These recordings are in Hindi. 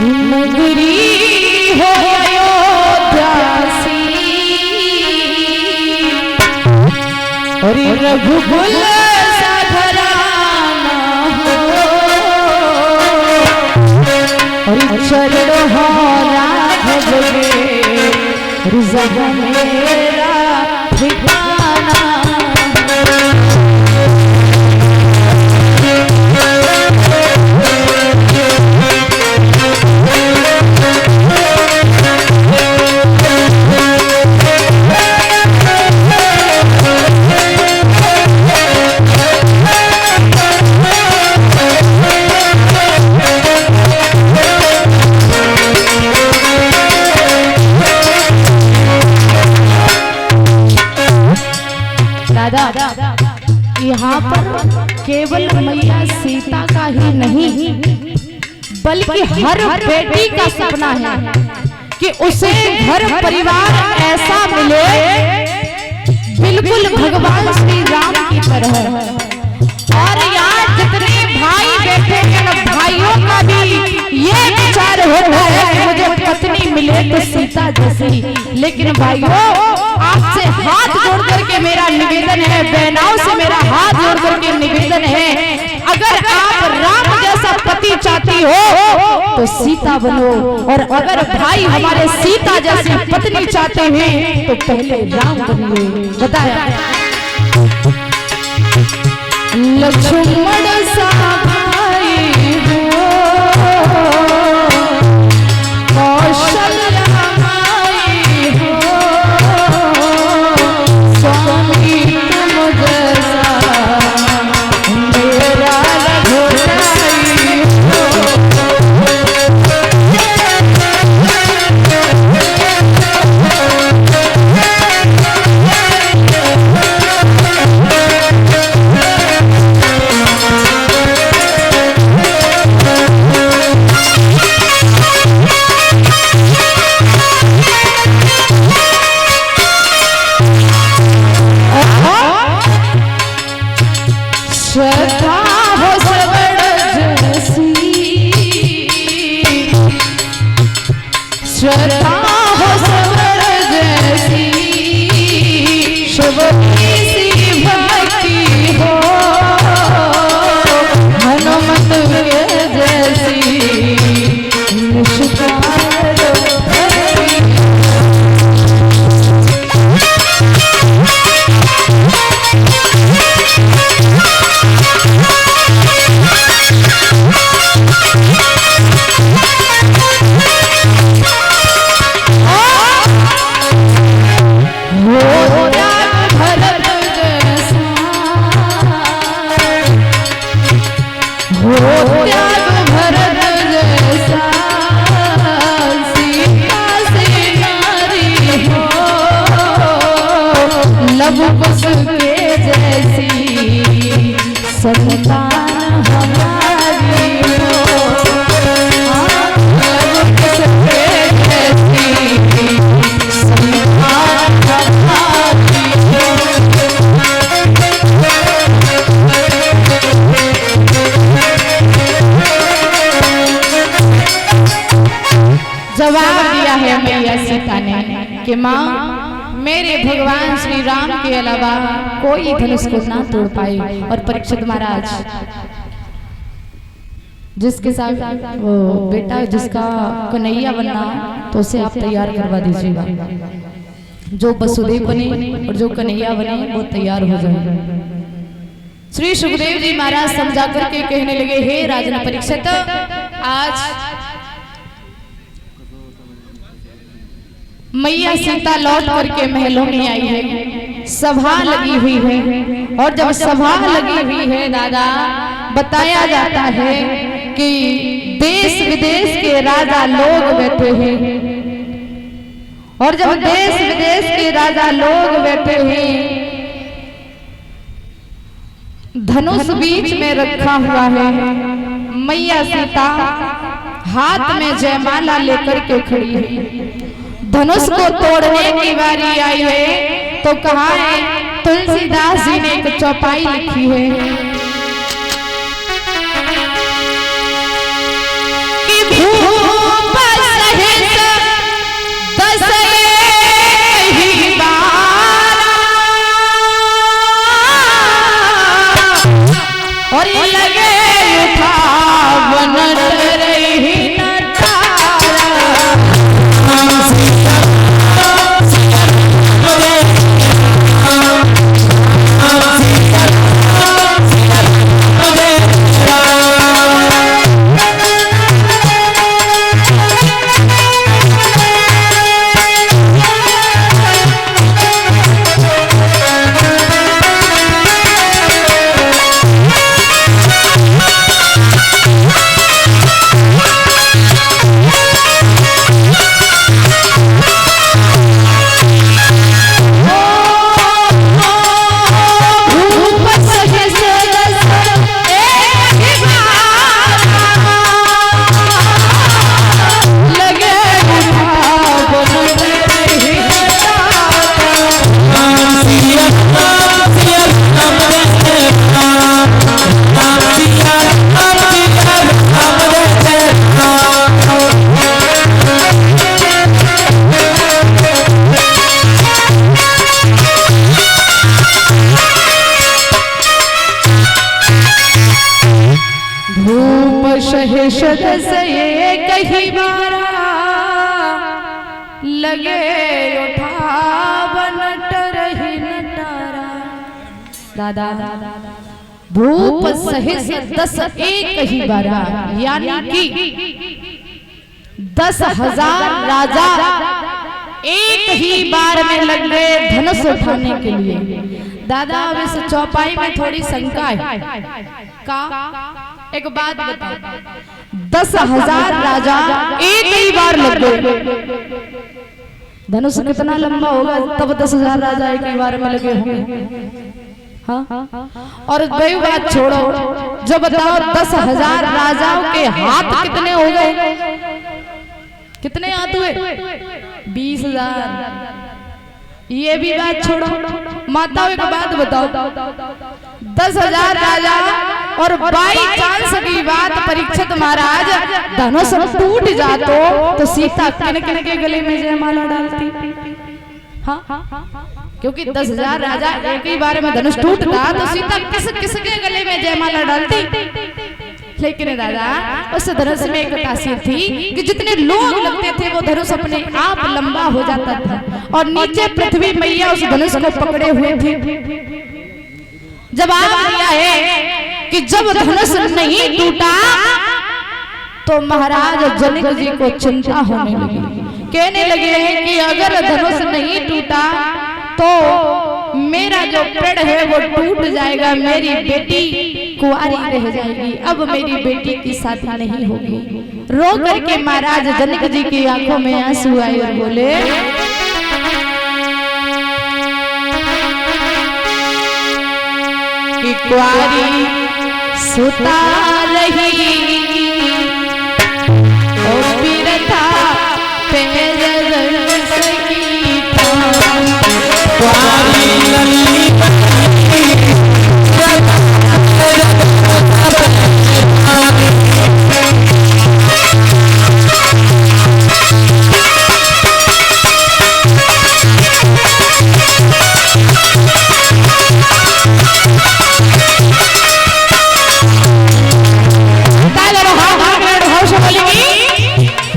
नगरी हो अयोध्यासी और रघुकुल साधराना और चरण हो राघव गे जग मेरा ठिकाना। यहाँ पर केवल मैया सीता का ही नहीं बल्कि हर बेटी का सपना है कि उसे घर परिवार ऐसा मिले बिल्कुल भगवान श्री राम की तरह। और यहाँ जितने भाई बैठे हैं भाइयों का भी ये विचार होता है कि मुझे पत्नी मिले तो सीता जैसी। लेकिन भाइयों आपसे हाथ जोड़ करके मेरा निवेदन है, बहनाओं से मेरा हाथ जोड़ करके निवेदन है, अगर आप राम जैसा पति चाहती हो तो सीता बनो, और अगर भाई हमारे सीता जैसी पत्नी चाहते हैं तो पहले राम बनिए। बताया लक्ष्मण सा भाई हो कौशल्या माई हो स्वामी तुम जैसा मेरा रघुराई हो। श्रद्धा हो सबड़ जैसी, श्रद्धा हो सबड़ जैसी, शिव की सी भक्ति हो हनुमत के जैसी निष्ठार भक्ति। संतान हमारी हो संतान हमारी हो। जवाब दिया है मैया सीता ने कि माँ मेरे भगवान श्री राम के अलावा कोई धनुष को ना तोड़ पाए। और परीक्षित महाराज जिसके साथ वो बेटा जिसका कन्हैया बनना तो उसे आप तैयार करवा दीजिएगा। जो वसुदेव बने और जो कन्हैया बने वो तैयार हो जाए। श्री सुखदेव जी महाराज समझा करके कहने लगे, हे राजन परीक्षित, आज मैया सीता लौट करके महलों में आई है, सभा लगी हुई है। और जब सभा लगी हुई है दादा, बताया जाता है कि देश विदेश के राजा लोग बैठे हैं। और जब देश विदेश के राजा लोग बैठे हैं, धनुष बीच में रखा हुआ है। मैया सीता हाथ में जयमाला लेकर के खड़ी है। धनुष को तोड़ने की बारी आई है तो कहा है तुलसीदास जी ने एक चौपाई लिखी है और ये लगे उठा बनट रही ये कही बारा लगे उठा बनट रही नटारा। दादा भूप सहित 10 एक ही बारा यानी कि 10,000 राजा एक ही बार में लग गए धनुष उठाने के लिए। दादा अब इस चौपाई में थोड़ी शंका है का एक बात बताओ, 10,000 राजा एक ही बार लग गए, धनुष कितना लंबा होगा तब 10,000 राजा एक ही बार में लगे होंगे। हाँ और वही बात छोड़ो, जो बताओ 10,000 राजाओं के हाथ कितने हो गए, कितने हाथ हुए? 20,000। ये भी बात छोड़ो, माताओं एक बात बताओ, 10,000 राजा और बाई चांस की बात परीक्षित महाराज धनुष टूट जातो तो सीता किन किन के गले में जयमाला डालती? हाँ क्योंकि 10,000 राजा एक ही बार में धनुष टूटता तो सीता किस किस के गले में जयमाला डालती? लेकिन दादा उस धनुष में एक तासीर थी कि जितने लोग लगते थे वो धनुष अपने आप लंबा हो जाता था और नीचे पृथ्वी मैया उस धनुष को पकड़े हुए थी। जवाब दिया है कि जब धनुष नहीं टूटा तो महाराज जनक जी को चिंता होने लगी, कहने लगे हैं कि अगर धनुष नहीं टूटा तो मेरा जो पेड़ है वो टूट जाएगा, मेरी बेटी कुंवारी रह जाएगी, अब मेरी बेटी की शादी नहीं होगी। रो करके महाराज जनक जी की आंखों में आंसू आए और बोले कि कुंवारी सुता रही और बिरथा पैर सकी कुंवारी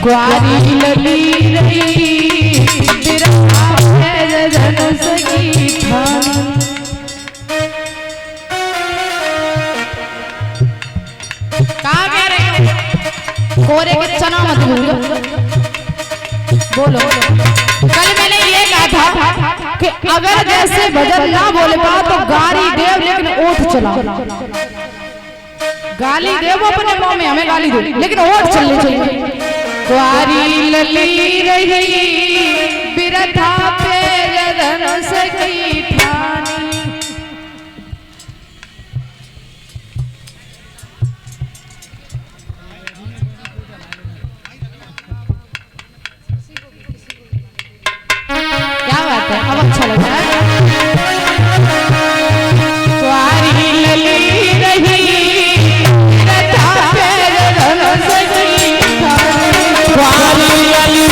कुंवारी लली रही बिरथा पैर धनुष की ठानी। कहाँ कह रहे हो? कोरे के चना मत भूलो, बोलो। कल मैंने ये कहा था कि अगर जैसे भजन ना बोले पाओ तो गाली देव लेकिन ओठ चलाओ, गाली देव अपने मुंह में, हमें गाली दो लेकिन ओठ चलनी चाहिए। कुंवारी लली रही बिरथा पैर धनुष की ठानी। क्या बात है, अब अच्छा लग रहा है। कुंवारी लली रही बिरथा पैर धनुष की ठानी। कुंवारी लली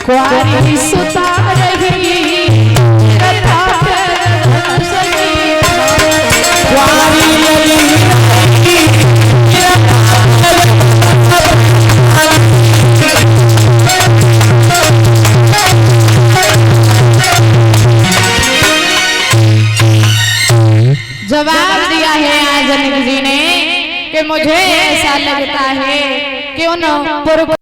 कुंवारी सुता रही जवाब दिया है आज जनक जी ने कि मुझे ऐसा लगता है कि उन